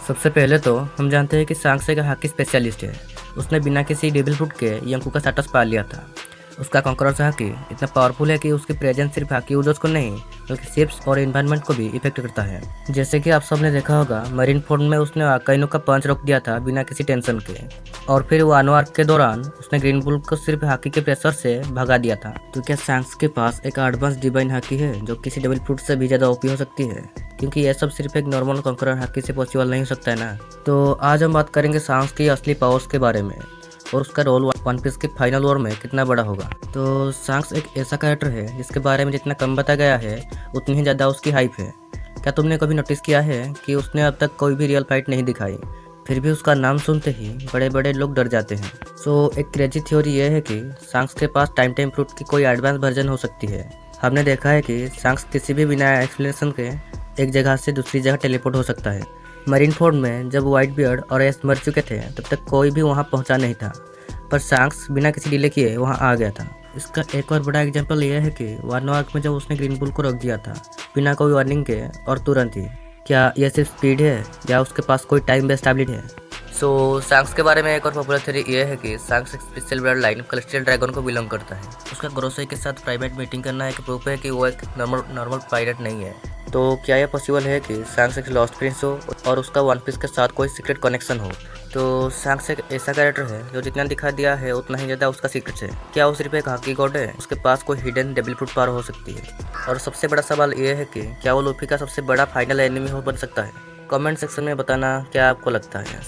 सबसे पहले तो हम जानते हैं कि सांक्स एक हॉकी स्पेशलिस्ट है। उसने बिना किसी डेविल फ्रूट के यंकू का स्टेटस पा लिया था। उसका कॉन्करर्स हॉकी इतना पावरफुल है कि उसकी प्रेजेंस सिर्फ हॉकी यूजर्स को नहीं बल्कि शिप्स और एनवायरनमेंट को भी इफेक्ट करता है। जैसे कि आप सबने देखा होगा, मरीन फोर्ड में उसने आकाइनो का पंच रोक दिया था बिना किसी टेंशन के, और फिर वानो आर्क के दौरान उसने ग्रीन बुल को सिर्फ हॉकी के प्रेशर से भगा दिया था। तो क्या सांक्स के पास एक एडवांस डिवाइन हॉकी है जो किसी डेविल फ्रूट से भी ज्यादा ओपी हो सकती है? क्योंकि यह सब सिर्फ एक नॉर्मल कॉन्करर हॉकी से पॉसिबल नहीं हो सकता है ना। तो आज हम बात करेंगे सांक्स की असली पावर्स के बारे में और उसका रोल वन पीस के फाइनल वॉर में कितना बड़ा होगा। तो सांक्स एक ऐसा कैरेक्टर है जिसके बारे में जितना कम बताया गया है उतनी ही ज़्यादा उसकी हाइप है। क्या तुमने कभी नोटिस किया है कि उसने अब तक कोई भी रियल फाइट नहीं दिखाई, फिर भी उसका नाम सुनते ही बड़े बड़े लोग डर जाते हैं। सो एक क्रेजी थ्योरी ये है कि सांक्स के पास टाइम फ्रूट की कोई एडवांस वर्जन हो सकती है। हमने देखा है कि सांक्स किसी भी बिना एक्सप्लेनेशन के एक जगह से दूसरी जगह टेलीपोर्ट हो सकता है। मरीन फोर्ड में जब व्हाइट बियर्ड और एस मर चुके थे तब तक कोई भी वहां पहुंचा नहीं था, पर सांक्स बिना किसी डिले किए वहां आ गया था। इसका एक और बड़ा एग्जांपल यह है कि वानो आर्क में जब उसने ग्रीन बुल को रोक दिया था बिना कोई वार्निंग के और तुरंत ही। क्या यह सिर्फ स्पीड है या उसके पास कोई टाइम बेस्ड एबिलिटी है? सांक्स के बारे में एक और पॉपुलर थ्योरी ये है कि सांक्स एक स्पेशल ब्लड लाइन कलेस्टियल ड्रैगन को बिलोंग करता है। उसका ग्रोसई के साथ प्राइवेट मीटिंग करना एक प्रूफ है कि वो एक नॉर्मल पायरेट नहीं है। तो क्या यह पॉसिबल है कि सांक्स एक लॉस्ट प्रिंस हो और उसका वन पीस के साथ कोई सीक्रेट कनेक्शन हो? तो सांक्स एक ऐसा कैरेक्टर है जो जितना दिखा दिया है उतना ही ज़्यादा उसका सीक्रेट है। क्या वो सिर्फ एक हॉकी गॉड है? उसके पास कोई हिडन डेविल फ्रूट पावर हो सकती है? और सबसे बड़ा सवाल ये है कि क्या वो लूफी का सबसे बड़ा फाइनल एनिमी हो बन सकता है? कमेंट सेक्शन में बताना क्या आपको लगता है।